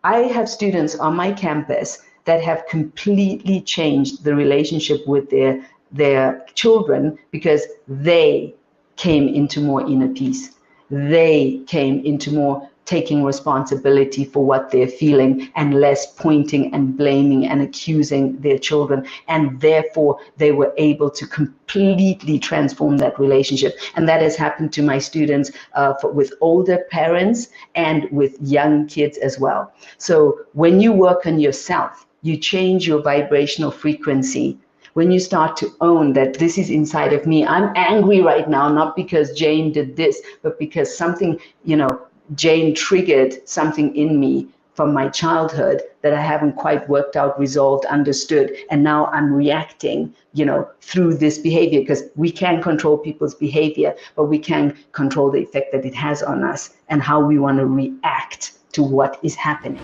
I have students on my campus that have completely changed the relationship with their children because they came into more inner peace. They came into more taking responsibility for what they're feeling and less pointing and blaming and accusing their children. And therefore, they were able to completely transform that relationship. And that has happened to my students with older parents and with young kids as well. So when you work on yourself, you change your vibrational frequency. When you start to own that this is inside of me, I'm angry right now, not because Jane did this, but because something, Jane triggered something in me from my childhood that I haven't quite worked out, resolved, understood. And now I'm reacting, through this behavior, because we can't control people's behavior, but we can control the effect that it has on us and how we want to react to what is happening.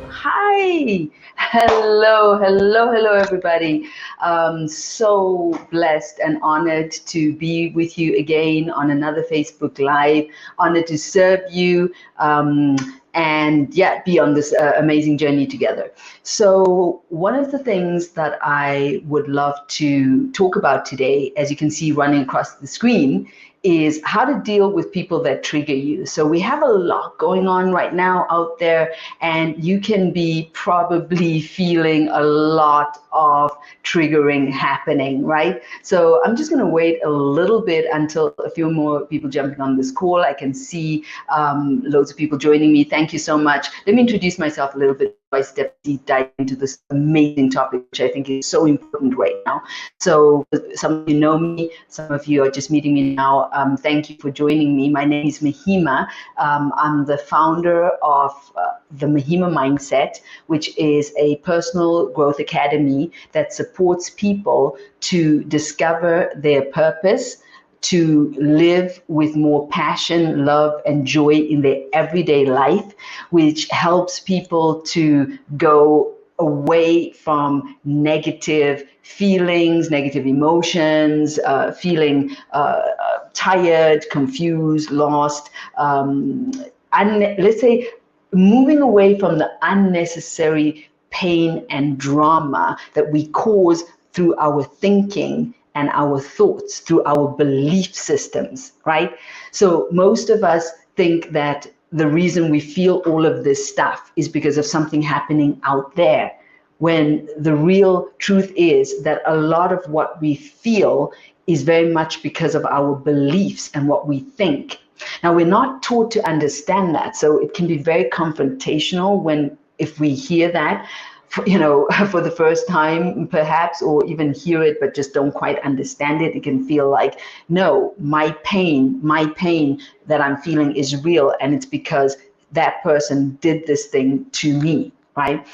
Hi, hello, everybody. So blessed and honored to be with you again on another Facebook Live. Honored to serve you and be on this amazing journey together. So one of the things that I would love to talk about today, as you can see running across the screen, is how to deal with people that trigger you. So we have a lot going on right now out there, and you can be probably feeling a lot of triggering happening, right? So I'm just going to wait a little bit until a few more people jumping on this call. I can see loads of people joining me. Thank you so much. Let me introduce myself a little bit. I step deep dive into this amazing topic, which I think is so important right now. So some of you know me, some of you are just meeting me now. Thank you for joining me. My name is Mahima. I'm the founder of the Mahima Mindset, which is a personal growth academy that supports people to discover their purpose, to live with more passion, love, and joy in their everyday life, which helps people to go away from negative feelings, negative emotions, feeling tired, confused, lost, let's say moving away from the unnecessary pain and drama that we cause through our thinking and our thoughts, through our belief systems, right? So most of us think that the reason we feel all of this stuff is because of something happening out there, when the real truth is that a lot of what we feel is very much because of our beliefs and what we think. Now, we're not taught to understand that, so it can be very confrontational if we hear that, for the first time, perhaps, or even hear it, but just don't quite understand it. It can feel like, no, my pain that I'm feeling is real, and it's because that person did this thing to me, right?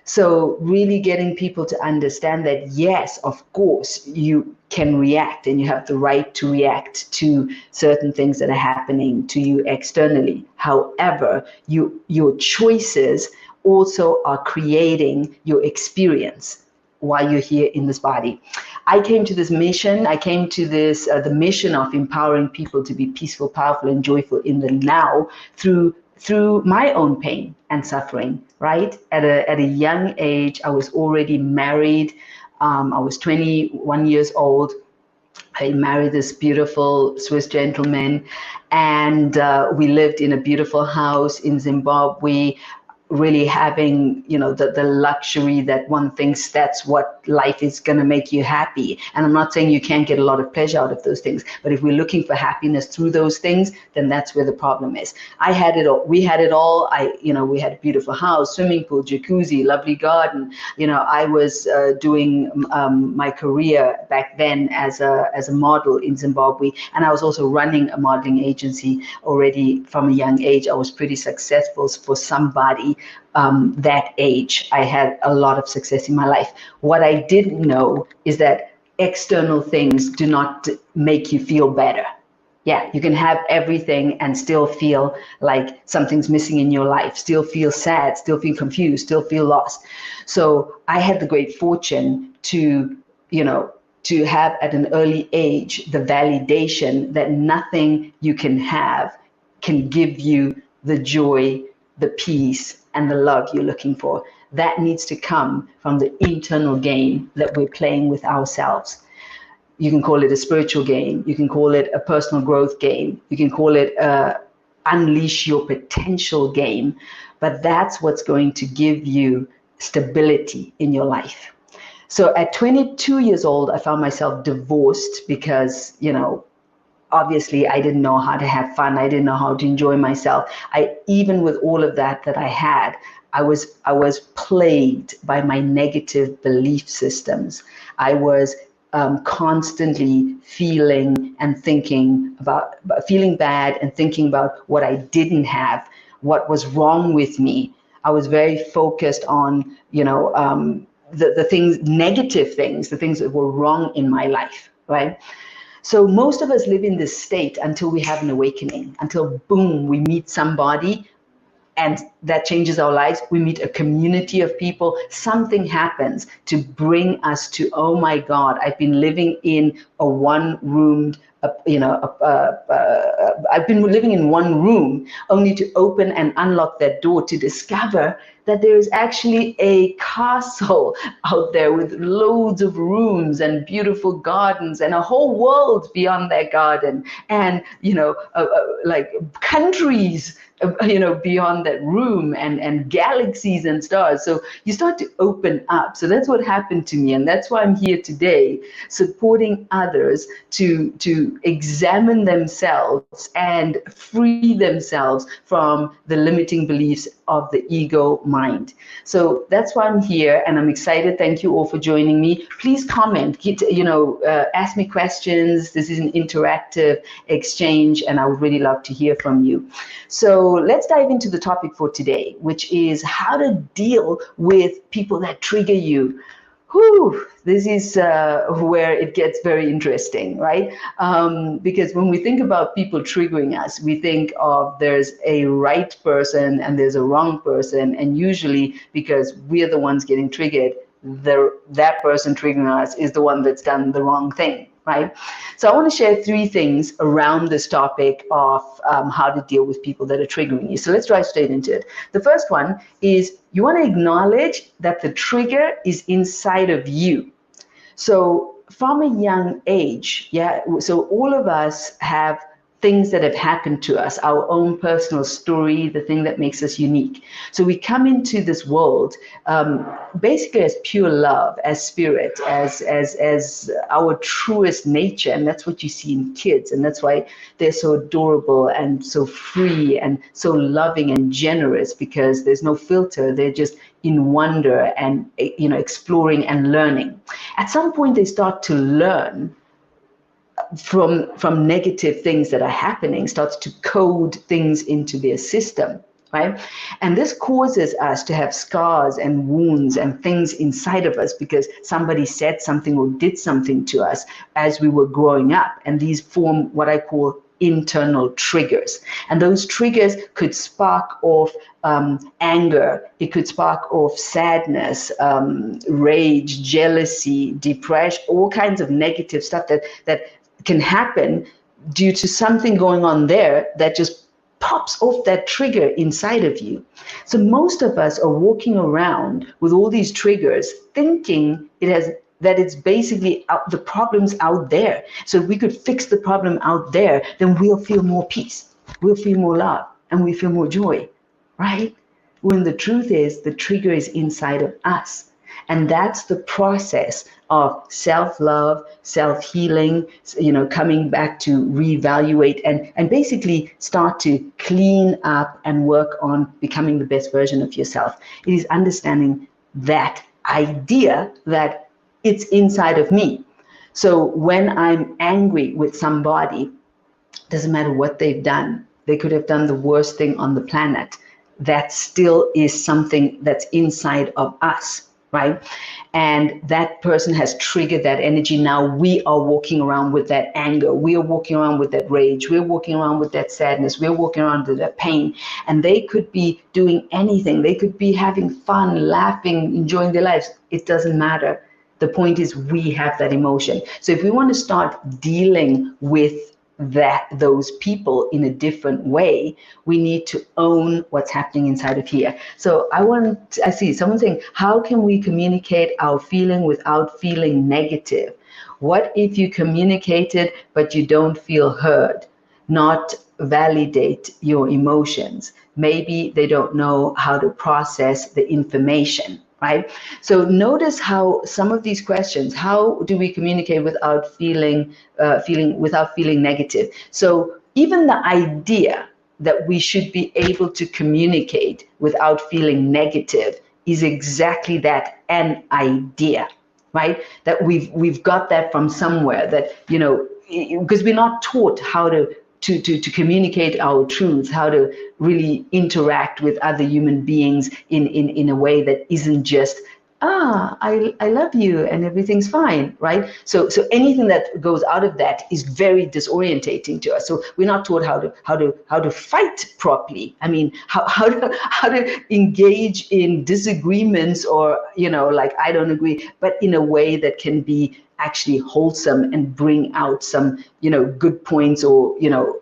So really getting people to understand that, yes, of course, you can react and you have the right to react to certain things that are happening to you externally. However, your choices also are creating your experience while you're here in this body. I came to this mission. I came to this the mission of empowering people to be peaceful, powerful, and joyful in the now through my own pain and suffering, right? At a young age, I was already married. I was 21 years old. I married this beautiful Swiss gentleman, and we lived in a beautiful house in Zimbabwe, really having, the luxury that one thinks that's what life is going to make you happy. And I'm not saying you can't get a lot of pleasure out of those things, but if we're looking for happiness through those things, then that's where the problem is. I had it all. We had it all. We had a beautiful house, swimming pool, jacuzzi, lovely garden. I was doing my career back then as a model in Zimbabwe, and I was also running a modeling agency already from a young age. I was pretty successful for somebody that age. I had a lot of success in my life. What I didn't know is that external things do not make you feel better. Yeah, you can have everything and still feel like something's missing in your life, still feel sad, still feel confused, still feel lost. So I had the great fortune to, to have at an early age the validation that nothing you can have can give you the joy, the peace, and the love you're looking for. That needs to come from the internal game that we're playing with ourselves. You can call it a spiritual game. You can call it a personal growth game. You can call it a unleash your potential game. But that's what's going to give you stability in your life. So at 22 years old, I found myself divorced because, obviously I didn't know how to have fun. I didn't know how to enjoy myself. Even with all of that I had, I was plagued by my negative belief systems. I was constantly feeling and thinking about feeling bad and thinking about what I didn't have, what was wrong with me. I was very focused on, the things, negative things, the things that were wrong in my life, right? So most of us live in this state until we have an awakening, until boom, we meet somebody and that changes our lives. We meet a community of people. Something happens to bring us to, oh my God, I've been living in a one-roomed, I've been living in one room only to open and unlock that door to discover that there is actually a castle out there with loads of rooms and beautiful gardens and a whole world beyond that garden, and like countries beyond that room, and galaxies and stars. So you start to open up. So that's what happened to me, and that's why I'm here today, supporting others to examine themselves and free themselves from the limiting beliefs of the ego mind. So that's why I'm here, and I'm excited. Thank you all for joining me. Please comment, ask me questions. This is an interactive exchange, and I would really love to hear from you. So let's dive into the topic for today, which is how to deal with people that trigger you. Whew, this is where it gets very interesting, right? Because when we think about people triggering us, we think of there's a right person and there's a wrong person. And usually because we're the ones getting triggered, that person triggering us is the one that's done the wrong thing, right? So I want to share 3 things around this topic of how to deal with people that are triggering you. So let's dive straight into it. The first one is you want to acknowledge that the trigger is inside of you. So from a young age, so all of us have things that have happened to us, our own personal story, the thing that makes us unique. So we come into this world basically as pure love, as spirit, as our truest nature, and that's what you see in kids, and that's why they're so adorable and so free and so loving and generous, because there's no filter. They're just in wonder and exploring and learning. At some point, they start to learn from negative things that are happening, starts to code things into their system, right? And this causes us to have scars and wounds and things inside of us because somebody said something or did something to us as we were growing up. And these form what I call internal triggers. And those triggers could spark off anger, it could spark off sadness, rage, jealousy, depression, all kinds of negative stuff that can happen due to something going on there that just pops off that trigger inside of you. So most of us are walking around with all these triggers thinking that it's basically the problem's out there. So if we could fix the problem out there, then we'll feel more peace, we'll feel more love, and we feel more joy, right? When the truth is the trigger is inside of us. And that's the process of self-love, self-healing, coming back to reevaluate and basically start to clean up and work on becoming the best version of yourself. It is understanding that idea that it's inside of me. So when I'm angry with somebody, doesn't matter what they've done. They could have done the worst thing on the planet. That still is something that's inside of us. Right? And that person has triggered that energy. Now we are walking around with that anger. We are walking around with that rage. We're walking around with that sadness. We're walking around with that pain. And they could be doing anything. They could be having fun, laughing, enjoying their lives. It doesn't matter. The point is we have that emotion. So if we want to start dealing with those people in a different way, we need to own what's happening inside of here. So I see someone saying, how can we communicate our feeling without feeling negative? What if you communicate it but you don't feel heard? Not validate your emotions. Maybe they don't know how to process the information, right? So notice how some of these questions, how do we communicate without feeling negative? So even the idea that we should be able to communicate without feeling negative is exactly that, an idea, right? That we've got that from somewhere, that, you know, because we're not taught how to communicate our truths, how to really interact with other human beings in a way that isn't just, I love you and everything's fine, right? So anything that goes out of that is very disorientating to us. So we're not taught how to fight properly. I mean, how to engage in disagreements, or, you know, like, I don't agree, but in a way that can be actually wholesome and bring out some, you know, good points, or, you know,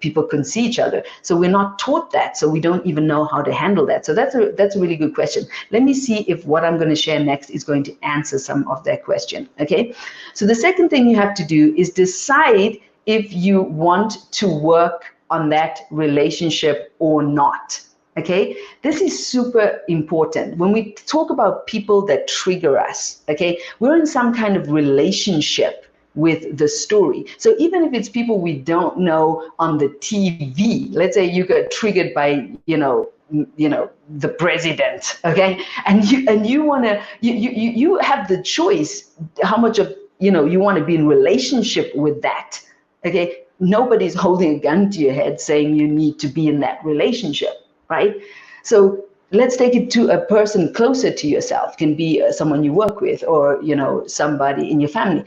people can see each other. So we're not taught that, so we don't even know how to handle that. So that's a really good question. Let me see if what I'm going to share next is going to answer some of that question. Okay, so the second thing you have to do is decide if you want to work on that relationship or not. Okay, this is super important. When we talk about people that trigger us, okay, we're in some kind of relationship with the story. So even if it's people we don't know on the TV, let's say you got triggered by, you know, the president, okay, and you want to, you have the choice how much of, you know, you want to be in relationship with that. Okay, nobody's holding a gun to your head saying you need to be in that relationship, right? So let's take it to a person closer to yourself. Can be someone you work with, or, you know, somebody in your family.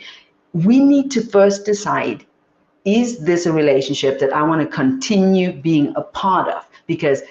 We need to first decide, is this a relationship that I want to continue being a part of? Because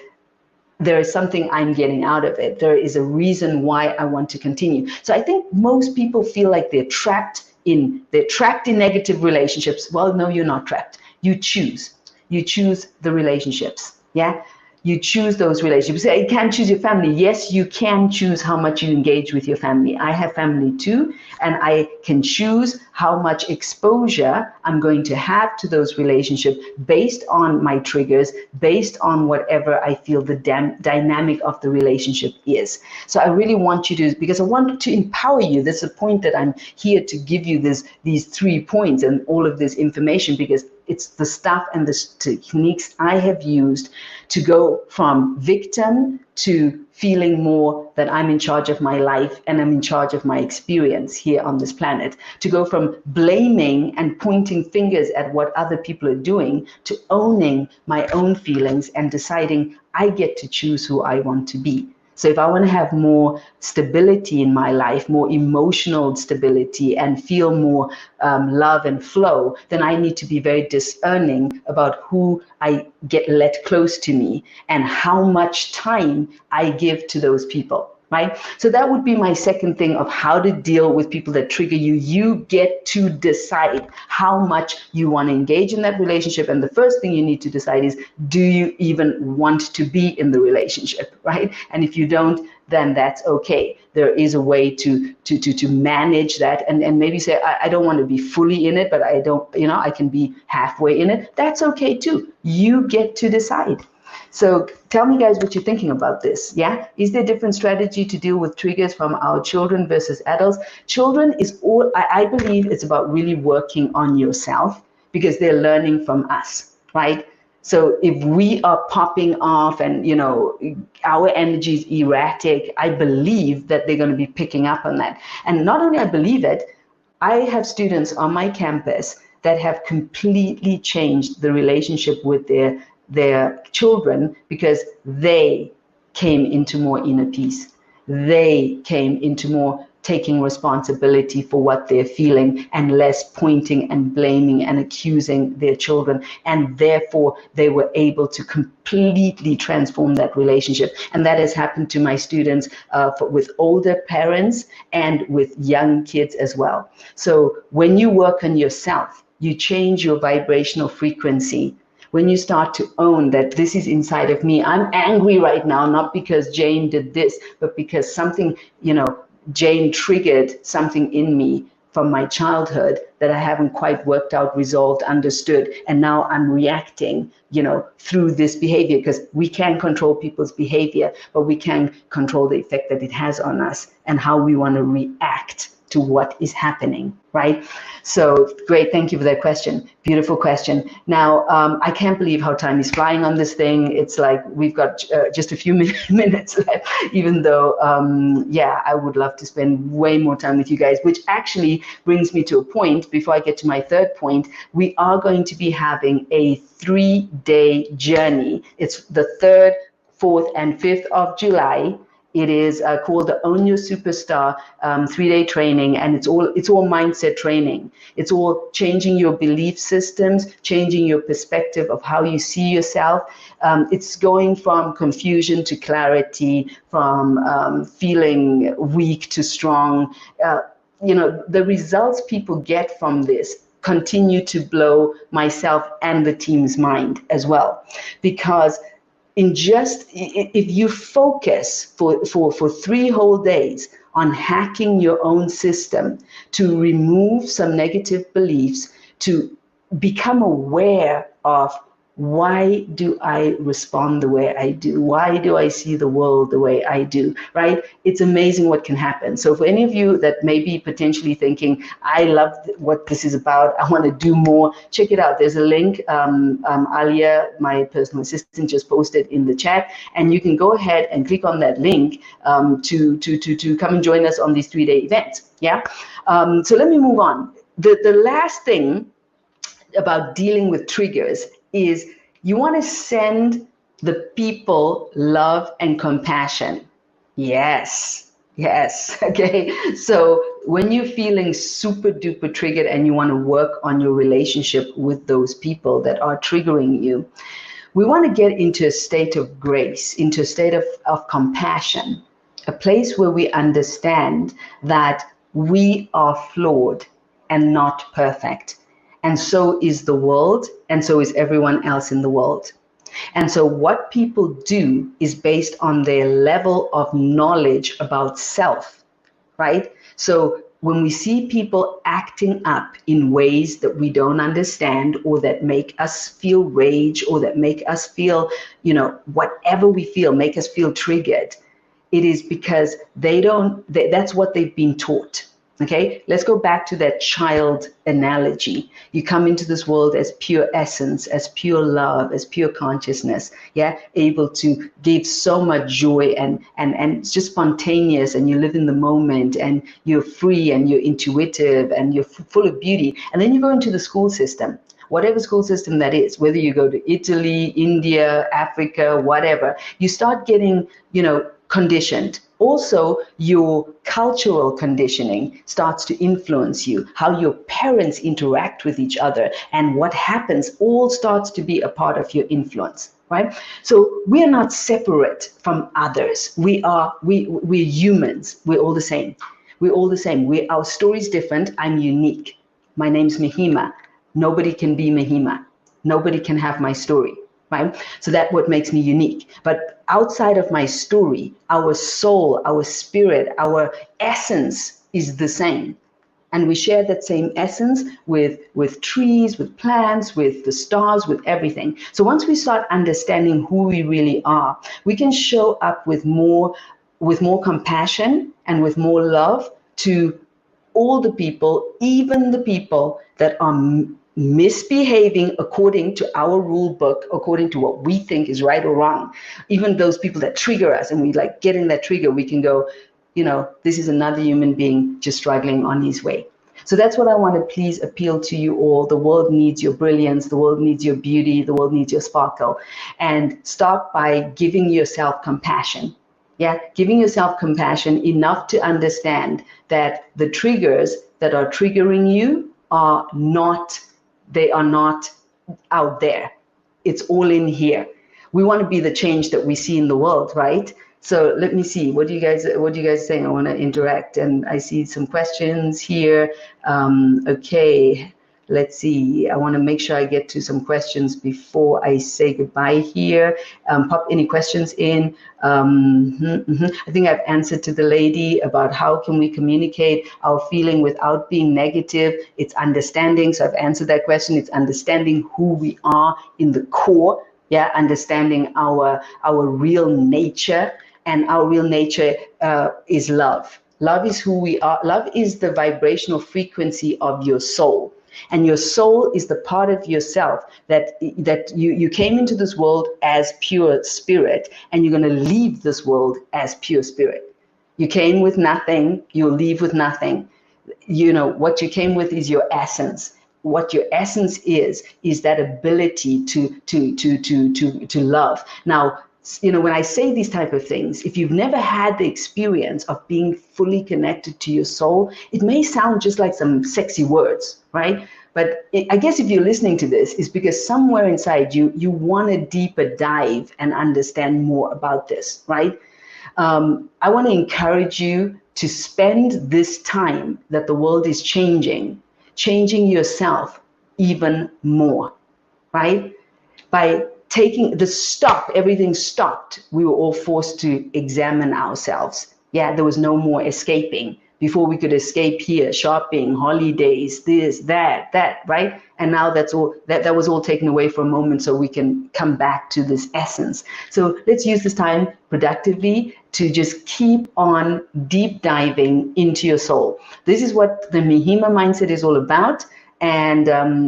there is something I'm getting out of it. There is a reason why I want to continue. So I think most people feel like they're trapped in negative relationships. Well, no, you're not trapped. You choose the relationships. Yeah. You choose those relationships. You can't choose your family. Yes, you can choose how much you engage with your family. I have family too, and I can choose how much exposure I'm going to have to those relationships based on my triggers, based on whatever I feel the dynamic of the relationship is. So I really want you to, because I want to empower you. That's the point that I'm here to give you these 3 points and all of this information, because it's the stuff and the techniques I have used to go from victim to feeling more that I'm in charge of my life and I'm in charge of my experience here on this planet, to go from blaming and pointing fingers at what other people are doing to owning my own feelings and deciding I get to choose who I want to be. So if I want to have more stability in my life, more emotional stability, and feel more love and flow, then I need to be very discerning about who I let close to me and how much time I give to those people. Right? So that would be my second thing of how to deal with people that trigger you. You get to decide how much you want to engage in that relationship. And the first thing you need to decide is, do you even want to be in the relationship, right? And if you don't, then that's okay. There is a way to manage that, and maybe say, I don't want to be fully in it, but I don't, I can be halfway in it. That's okay too. You get to decide. So tell me, guys, what you're thinking about this. Yeah, is there a different strategy to deal with triggers from our children versus adults? Children is all, I believe it's about really working on yourself, because they're learning from us, right? So if we are popping off and, our energy is erratic, I believe that they're going to be picking up on that. And not only I believe it, I have students on my campus that have completely changed the relationship with their children, because they came into more inner peace. They came into more taking responsibility for what they're feeling and less pointing and blaming and accusing their children. And therefore, they were able to completely transform that relationship. And that has happened to my students with older parents and with young kids as well. So when you work on yourself, you change your vibrational frequency. When you start to own that this is inside of me, I'm angry right now, not because Jane did this, but because something, Jane triggered something in me from my childhood that I haven't quite worked out, resolved, understood. And now I'm reacting, through this behavior, because we can't control people's behavior, but we can control the effect that it has on us and how we want to react to what is happening, right? So great, thank you for that question. Beautiful question. Now, I can't believe how time is flying on this thing. It's like we've got just a few minutes left, even though, I would love to spend way more time with you guys, which actually brings me to a point. Before I get to my third point, we are going to be having a 3-day journey. It's the 3rd, 4th, and 5th of July. It is called the Own Your Superstar 3-day training, and it's all mindset training. It's all changing your belief systems, changing your perspective of how you see yourself. It's going from confusion to clarity, from feeling weak to strong. The results people get from this continue to blow myself and the team's mind as well, because if you focus for 3 whole days on hacking your own system to remove some negative beliefs, to become aware of why do I respond the way I do? Why do I see the world the way I do, right? It's amazing what can happen. So for any of you that may be potentially thinking, I love what this is about, I want to do more, check it out. There's a link, Alia, my personal assistant, just posted in the chat, and you can go ahead and click on that link to come and join us on these 3-day events, yeah? So let me move on. The last thing about dealing with triggers is you want to send the people love and compassion. Yes, okay. So when you're feeling super duper triggered and you want to work on your relationship with those people that are triggering you, we want to get into a state of grace, into a state of compassion, a place where we understand that we are flawed and not perfect. And so is the world, and so is everyone else in the world. And so what people do is based on their level of knowledge about self, right? So when we see people acting up in ways that we don't understand, or that make us feel rage, or that make us feel, whatever we feel, make us feel triggered, it is because that's what they've been taught. Okay, let's go back to that child analogy. You come into this world as pure essence, as pure love, as pure consciousness, yeah, able to give so much joy and it's just spontaneous, and you live in the moment, and you're free, and you're intuitive, and you're full of beauty. And then you go into the school system, whatever school system that is, whether you go to Italy, India, Africa, whatever, you start getting, conditioned. Also, your cultural conditioning starts to influence you, how your parents interact with each other, and what happens all starts to be a part of your influence, right? So we are not separate from others. We're humans. We're all the same. We're all the same. Our story's different. I'm unique. My name's Mahima. Nobody can be Mahima. Nobody can have my story, right? So that's what makes me unique. But outside of my story, our soul, our spirit, our essence is the same. And we share that same essence with trees, with plants, with the stars, with everything. So once we start understanding who we really are, we can show up with more compassion and with more love to all the people, even the people that are misbehaving according to our rule book, according to what we think is right or wrong. Even those people that trigger us, and we like getting that trigger, we can go, this is another human being just struggling on his way. So that's what I want to please appeal to you all. The world needs your brilliance. The world needs your beauty. The world needs your sparkle. And start by giving yourself compassion. Yeah, giving yourself compassion enough to understand that the triggers that are triggering you are not, they are not out there. It's all in here. We want to be the change that we see in the world, right? So let me see. What do you guys saying? I want to interact, and I see some questions here. Okay. Let's see. I want to make sure I get to some questions before I say goodbye here. Pop any questions in. I think I've answered to the lady about how can we communicate our feeling without being negative. It's understanding. So I've answered that question. It's understanding who we are in the core. Yeah, understanding our real nature, and our real nature is love. Love is who we are. Love is the vibrational frequency of your soul. And your soul is the part of yourself that you came into this world as pure spirit, and you're going to leave this world as pure spirit. You came with nothing, you'll leave with nothing. You know, what you came with is your essence. What your essence is that ability to love. Now, you know, when I say these type of things, if you've never had the experience of being fully connected to your soul, it may sound just like some sexy words, right? But I guess if you're listening to this, it's because somewhere inside you want a deeper dive and understand more about this, right? I want to encourage you to spend this time that the world is changing yourself even more, right? By taking the stop, everything stopped. We were all forced to examine ourselves. Yeah, there was no more escaping. Before we could escape here, shopping, holidays, this, that, right? And now that's all, that was all taken away for a moment so we can come back to this essence. So let's use this time productively to just keep on deep diving into your soul. This is what the Mihima mindset is all about. And,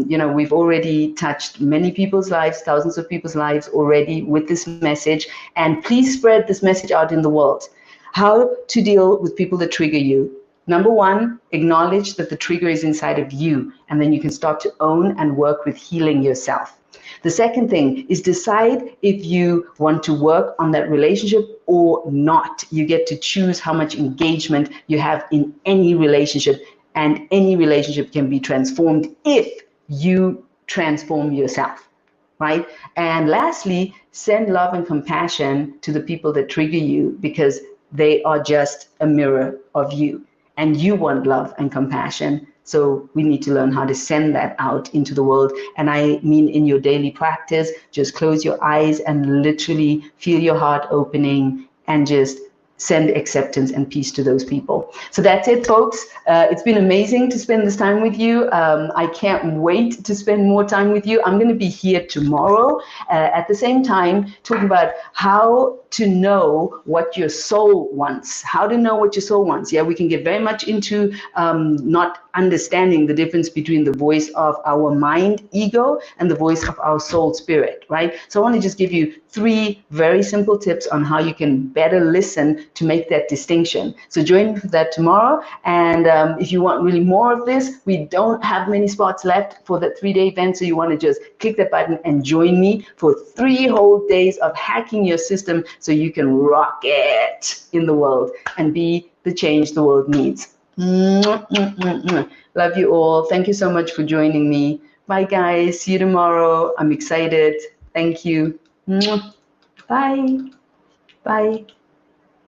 you know, we've already touched many people's lives, thousands of people's lives already with this message. And please spread this message out in the world. How to deal with people that trigger you. Number one, acknowledge that the trigger is inside of you, and then you can start to own and work with healing yourself. The second thing is decide if you want to work on that relationship or not. You get to choose how much engagement you have in any relationship, and any relationship can be transformed if you transform yourself, right? And lastly, send love and compassion to the people that trigger you, because they are just a mirror of you. And you want love and compassion. So we need to learn how to send that out into the world. And I mean, in your daily practice, just close your eyes and literally feel your heart opening and just send acceptance and peace to those people. So that's it, folks. It's been amazing to spend this time with you. I can't wait to spend more time with you. I'm going to be here tomorrow at the same time talking about how to know what your soul wants. How to know what your soul wants. Yeah, we can get very much into not understanding the difference between the voice of our mind, ego, and the voice of our soul, spirit, right? So I want to just give you 3 very simple tips on how you can better listen to make that distinction. So join me for that tomorrow. And if you want really more of this, we don't have many spots left for the 3-day event. So you want to just click that button and join me for 3 whole days of hacking your system so you can rock it in the world and be the change the world needs. Love you all. Thank you so much for joining me. Bye, guys. See you tomorrow. I'm excited. Thank you. Bye. Bye.